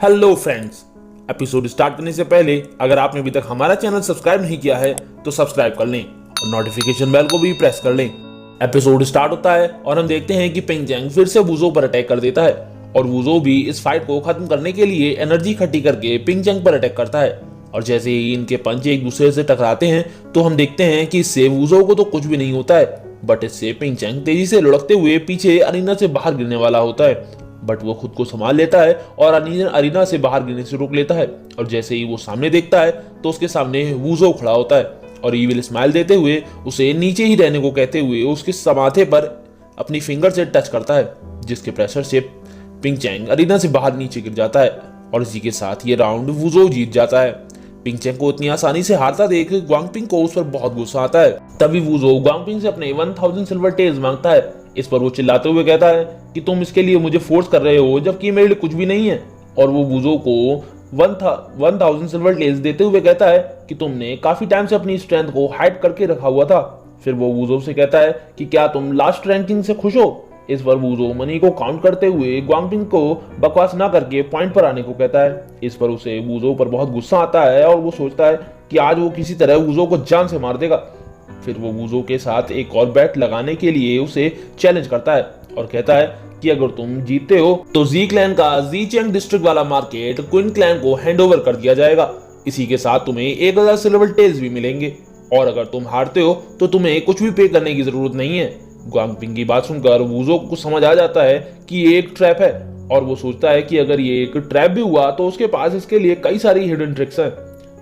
Hello friends, episode start करने से पहले अगर आपने अभी तक हमारा चैनल सब्सक्राइब नहीं किया है तो सब्सक्राइब कर लें और नोटिफिकेशन बेल को भी प्रेस कर लें। एपिसोड स्टार्ट होता है और हम देखते हैं कि पिंग चैंग फिर से वूजो पर अटैक कर देता है और वूजो भी इस फाइट को खत्म करने के लिए एनर्जी इकट्ठी करके पिंग चैंग पर अटैक करता है। और जैसे ही इनके पंच एक दूसरे से टकराते हैं तो हम देखते हैं कि इससे वूजो को तो कुछ भी नहीं होता है, बट इससे पिंग चैंग तेजी से लुढ़कते हुए पीछे अरीना से बाहर गिरने वाला होता है। बट वो खुद को संभाल लेता है और अरीना से बाहर गिरने से रोक लेता है। और जैसे ही वो सामने देखता है तो उसके सामने वूजो खड़ा होता है और ईविल स्माइल देते हुए उसे नीचे ही रहने को कहते हुए उसके माथे पर अपनी फिंगर से टच करता है, जिसके प्रेशर से पिंग चैंग अरीना से बाहर नीचे गिर जाता है और इसी के साथ ये राउंड वूजो जीत जाता है। पिंग चैंग को इतनी आसानी से हारता देख ग्वांगपिंग को उस पर बहुत गुस्सा आता है। तभी वूजो ग्वांगपिंग से अपने 1000 सिल्वर टेल्स मांगता है। इस पर वो चिल्लाते हुए कहता है कि तुम इसके लिए मुझे फोर्स कर रहे हो जबकि मेरे लिए कुछ भी नहीं है। और वो वूजो को 1000 सिल्वर टेल्स देते हुए कहता है कि तुमने काफी टाइम से अपनी स्ट्रेंथ को हाइड करके रखा हुआ था। फिर वो वूजो से कहता है कि क्या तुम लास्ट रैंकिंग से खुश हो। इस पर वूजो मनी को काउंट करते हुए ग्वांगपिंग को बकवास ना करके पॉइंट पर आने को कहता है। इस पर उसे वूजो पर बहुत गुस्सा आता है और वो सोचता है कि आज वो किसी तरह वूजो को जान से मार देगा। फिर वो वूजो के साथ एक और बैट लगाने के लिए उसे चैलेंज करता है और कहता है कि अगर तुम जीतते हो तो जी क्लैन का जीचेंग डिस्ट्रिक्ट वाला मार्केट क्विन क्लैन को हैंडओवर कर दिया जाएगा। इसी के साथ तुम्हें 1000 सिल्वर टेल्स भी मिलेंगे और अगर तुम हारते हो तो तुम्हें कुछ भी पे करने की जरूरत नहीं है। ग्वांगपिंग की बात सुनकर वूजो को समझ आ जाता है कि ये एक ट्रैप है और वो सोचता है कि अगर ये एक ट्रैप भी हुआ तो उसके पास इसके लिए कई सारी हिडन ट्रिक्स हैं।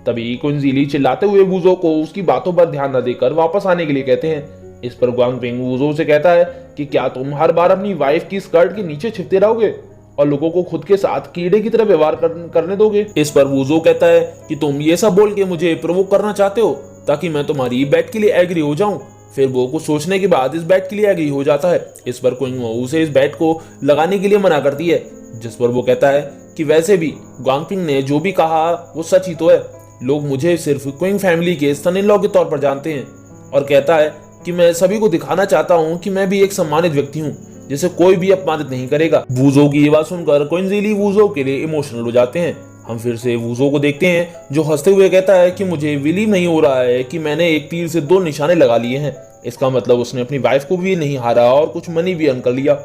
तभी क्विंजीली चिल्लाते हुए वूजो को उसकी बातों पर ध्यान न देकर वापस आने के लिए कहते हैं। इस पर ग्वांगपिंग वूजो से कहता है कि क्या तुम हर बार अपनी वाइफ की स्कर्ट के नीचे छिपते रहोगे और लोगों को खुद के साथ कीड़े की तरह व्यवहार करने दोगे। इस पर वूजो कहता है कि तुम ये सब बोल के मुझे प्रोवोक करना चाहते हो ताकि मैं तुम्हारी बैट के लिए एग्री हो जाऊं। फिर वो कुछ सोचने के बाद इस बैट के लिए एग्री हो जाता है। इस पर क्विंग उसे इस बैट को लगाने के लिए मना करती है, जिस पर वो कहता है कि वैसे भी ग्वांगपिंग ने जो भी कहा वो सच ही तो है। लोग मुझे सिर्फ क्विंग फैमिली के सन इन लॉ के तौर पर जानते हैं। और कहता है कि मैं सभी को दिखाना चाहता हूँ कि मैं भी एक सम्मानित व्यक्ति हूँ जिसे कोई भी अपमानित नहीं करेगा। वूजो की ये बात सुनकर क्विंजीली वूजो के लिए इमोशनल हो जाते हैं। हम फिर से वूजो को देखते हैं जो हंसते हुए कहता है कि मुझे बिलीव नहीं हो रहा है कि मैंने एक तीर से 2 निशाने लगा लिए हैं। इसका मतलब उसने अपनी वाइफ को भी नहीं हारा और कुछ मनी भी अर्न कर लिया।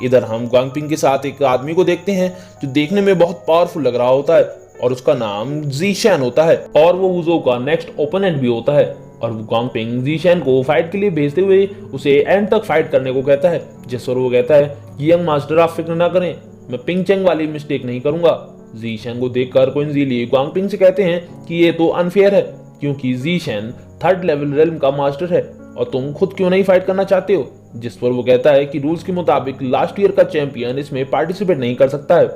इधर हम ग्वांगपिंग के साथ एक आदमी को देखते हैं जो देखने में बहुत पावरफुल लग रहा होता है और उसका नाम जीशैन होता है और वो वूजो का नेक्स्ट ओपोनेंट भी होता है। और ग्वांगपिंग जीशैन को फाइट के लिए भेजते हुए उसे एंड तक फाइट करने को कहता है, जिस पर वो कहता है कि यंग मास्टर आप फिक्र ना करें, मैं पिंग चैंग वाली मिस्टेक नहीं करूंगा। जीशैन को देखकर क्विंजीली ग्वांगपिंग से कहते हैं कि ये तो अनफेयर है क्योंकि जीशैन 3rd लेवल रेल्म का मास्टर है और तुम खुद क्यों नहीं फाइट करना चाहते हो। जिस पर वो कहता है कि रूल्स के मुताबिक लास्ट ईयर का चैंपियन इसमें पार्टिसिपेट नहीं कर सकता है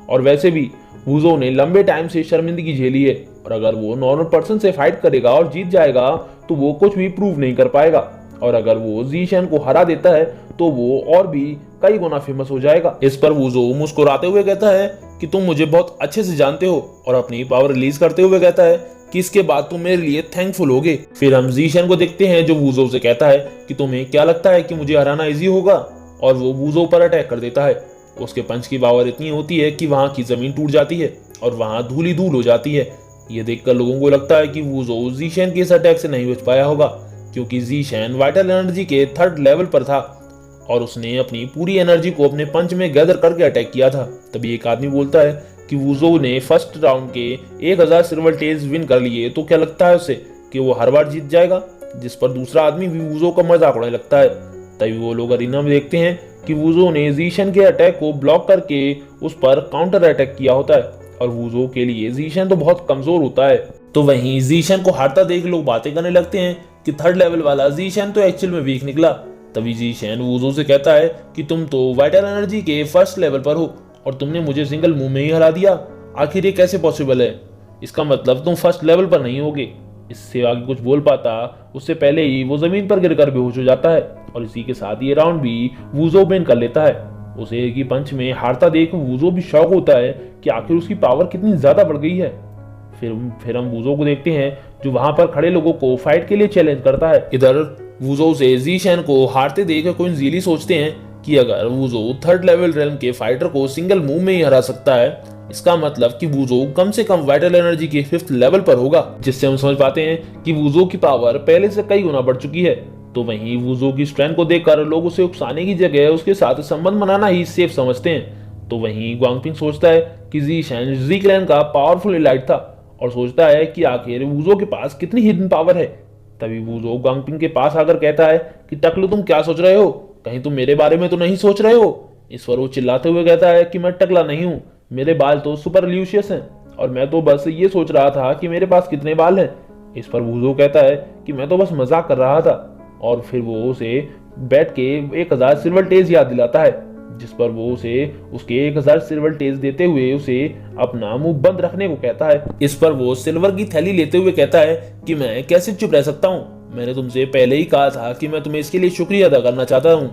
और वैसे भी वूजो ने लंबे टाइम से शर्मिंदगी झेली है और अगर वो नॉर्मल पर्सन से फाइट करेगा और जीत जाएगा तो वो कुछ भी प्रूव नहीं कर पाएगा और अगर वो जीशैन को हरा देता है तो वो और भी कई गुना फेमस हो जाएगा। इस पर वूजो मुस्कुराते हुए कहता है कि तुम मुझे बहुत अच्छे से जानते हो और अपनी पावर रिलीज करते हुए कहता है कि इसके बाद तुम मेरे लिए थैंकफुल होगे। फिर हम जीशैन को देखते हैं जो वूजो से कहता है कि तुम्हें क्या लगता है कि मुझे हराना इजी होगा, और वो वूजो पर अटैक कर देता है। उसके पंच की पावर इतनी होती है कि वहां की जमीन टूट जाती है और वहां धूल ही धूल हो जाती है। ये देखकर लोगों को लगता है कि वूजो जीशैन के इस अटैक से नहीं बच पाया होगा क्योंकि जीशैन वाइटल एनर्जी के 3rd लेवल पर था और उसने अपनी पूरी एनर्जी को अपने पंच में गैदर करके अटैक किया था। तभी एक आदमी बोलता है कि वूजो ने फर्स्ट राउंड के 1000 सिल्वर टेल्स विन कर लिए, तो क्या लगता है उसे कि वो हर बार जीत जाएगा। जिस पर दूसरा आदमी भी वूजो का मजाक उड़ाने लगता है। तभी वो लोग अरीना में देखते हैं कि वूजो ने जीशैन के अटैक को ब्लॉक करके उस पर काउंटर अटैक किया होता है और वूजो के लिए जीशैन तो बहुत कमजोर होता है। तो वहीं जीशैन को हारता देख लोग बातें करने लगते हैं कि 3rd लेवल वाला जीशैन तो एक्चुअल में वीक निकला। तभी जीशैन वूजो से कहता है कि तुम तो वाइटल एनर्जी के 1st लेवल पर हो और तुमने मुझे सिंगल मूव में ही हरा दिया। आखिर ये कैसे पॉसिबल है? इसका मतलब तुम 1st लेवल पर नहीं होगे। इससे आगे कुछ बोल पाता उससे पहले ही वो जमीन पर गिरकर बेहोश हो जाता है और इसी के साथ ये राउंड भी वूजो विन कर लेता है। उसे एक ही पंच में हारता देख वूजो भी शॉक होता है कि आखिर उसकी पावर कितनी ज्यादा बढ़ गई है। फिर हम वूजो को देखते हैं जो वहां पर खड़े लोगों को फाइट के लिए चैलेंज करता है। इधर वूजो से जीशैन को हारते देख क्विंजीली सोचते हैं कि अगर वुज़ो थर्ड लेवल रेल्म के फाइटर को सिंगल मूव में ही हरा सकता है, इसका मतलब कि वुज़ो कम से कम वाइटल एनर्जी के 5th लेवल पर होगा, जिससे हम समझ पाते हैं कि वुज़ो की पावर पहले से कई गुना बढ़ चुकी है। तो वहीं वुज़ो की स्ट्रेंथ को देखकर लोग उसे उकसाने की जगह उसके साथ संबंध बनाना ही सेफ समझते हैं। तो वहीं ग्वांगपिंग सोचता है कि ज़ीशेन ज़ी क्लैन का पावरफुल एलाइट था और सोचता है कि आखिर वुज़ो के पास कितनी हिडन पावर है। तभी वुज़ो ग्वांगपिंग के पास आकर कहता है कि टकलू, तुम क्या सोच रहे हो? कहीं तुम मेरे बारे में तो नहीं सोच रहे हो? इस पर वो चिल्लाते हुए कहता है कि मैं टकला नहीं हूँ, मेरे बाल तो सुपर ल्यूशियस हैं और मैं तो बस ये सोच रहा था कि मेरे पास कितने बाल हैं। इस पर वुज़ो कहता है कि मैं तो बस मजाक कर रहा था, और फिर वो उसे बैठ के 1000 सिल्वर टेज याद दिलाता है, जिस पर वो उसे उसके 1000 सिल्वर टेज देते हुए उसे अपना मुंह बंद रखने को कहता है। इस पर वो सिल्वर की थैली लेते हुए कहता है कि मैं कैसे चुप रह सकता हूँ, मैंने तुमसे पहले ही कहा था कि मैं तुम्हें इसके लिए शुक्रिया अदा करना चाहता हूँ,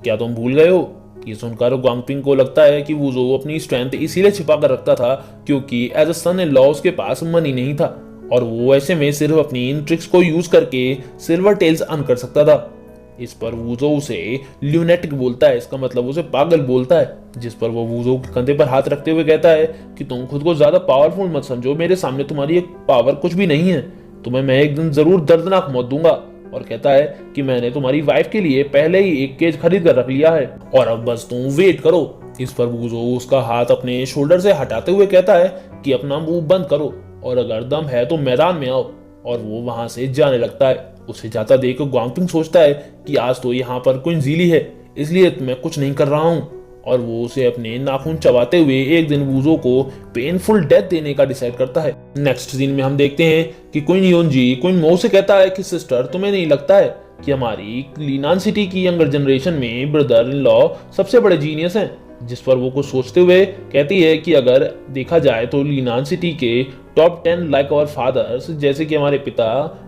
क्या तुम भूल गए हो? ये सुनकर ग्वांगपिंग को लगता है कि वुज़ो अपनी स्ट्रेंथ इसीलिए छिपा कर रखता था क्योंकि as a sun in law उसके पास मनी नहीं था और वो ऐसे में सिर्फ अपनी इन ट्रिक्स को यूज करके सिल्वर टेल्स अर्न कर सकता था। इस पर वुज़ो उसे ल्यूनेटिक बोलता है, इसका मतलब उसे पागल बोलता है, जिस पर वो वुज़ो के कंधे पर हाथ रखते हुए कहता है कि तुम खुद को ज्यादा पावरफुल मत समझो, मेरे सामने तुम्हारी एक पावर कुछ भी नहीं है, तुम्हें मैं एक दिन जरूर दर्दनाक मौत दूंगा। और कहता है कि मैंने तुम्हारी वाइफ के लिए पहले ही एक केज खरीद कर रख लिया है और अब बस तुम वेट करो। इस पर वुज़ो उसका हाथ अपने शोल्डर से हटाते हुए कहता है कि अपना मुंह बंद करो और अगर दम है तो मैदान में आओ, और वो वहां से जाने लगता है। उसे जाता देख ग्वांगपिंग सोचता है कि आज तो यहाँ पर कोई जीली है, इसलिए मैं कुछ नहीं कर रहा हूँ, और वो उसे अपने नाखून चबाते हुए एक दिन वुज़ो को पेनफुल डेथ देने का डिसाइड करता है। नेक्स्ट सीन में हम देखते हैं कि क्वीन योनजी क्वीन मो से कहता है कि सिस्टर, तुम्हें नहीं लगता है कि हमारी लीनान सिटी की यंगर जनरेशन में ब्रदर इन लॉ सबसे बड़े जीनियस हैं? जिस पर वो कुछ सोचते हुए कहती है कि अगर देखा जाए तो लीनान सिटी के टॉप 10 लाइक आवर फादर्स, जैसे कि हमारे पिता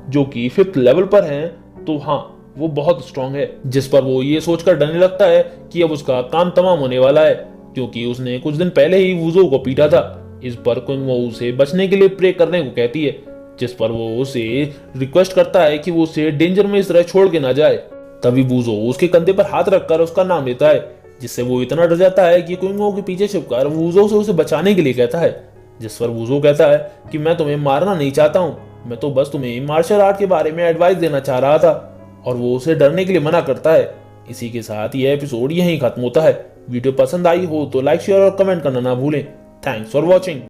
जो कि 5th लेवल पर हैं, तो हाँ वो बहुत स्ट्रांग है। जिस पर वो ये सोचकर डरने लगता है कि अब उसका काम तमाम होने वाला है क्योंकि उसने कुछ दिन पहले ही वुज़ो को पीटा था। इस पर क्वीन वो उसे बचने के लिए प्रे करने को कहती है, जिस पर वो उसे रिक्वेस्ट करता है कि वो उसे डेंजर में इस तरह छोड़ के ना जाए। तभी वुज़ो उसके कंधे पर हाथ रखकर उसका नाम लेता है, जिससे वो इतना डर जाता है कि क्वीन वो के पीछे छिपकर वुज़ो से उसे बचाने के लिए कहता है। जिस पर वुज़ो कहता है कि मैं तुम्हें मारना नहीं चाहता हूँ, मैं तो बस तुम्हें मार्शल आर्ट के बारे में एडवाइस देना चाह रहा था, और वो उसे डरने के लिए मना करता है। इसी के साथ यह एपिसोड यहीं खत्म होता है। वीडियो पसंद आई हो तो लाइक, शेयर और कमेंट करना ना भूलें। Thanks for watching.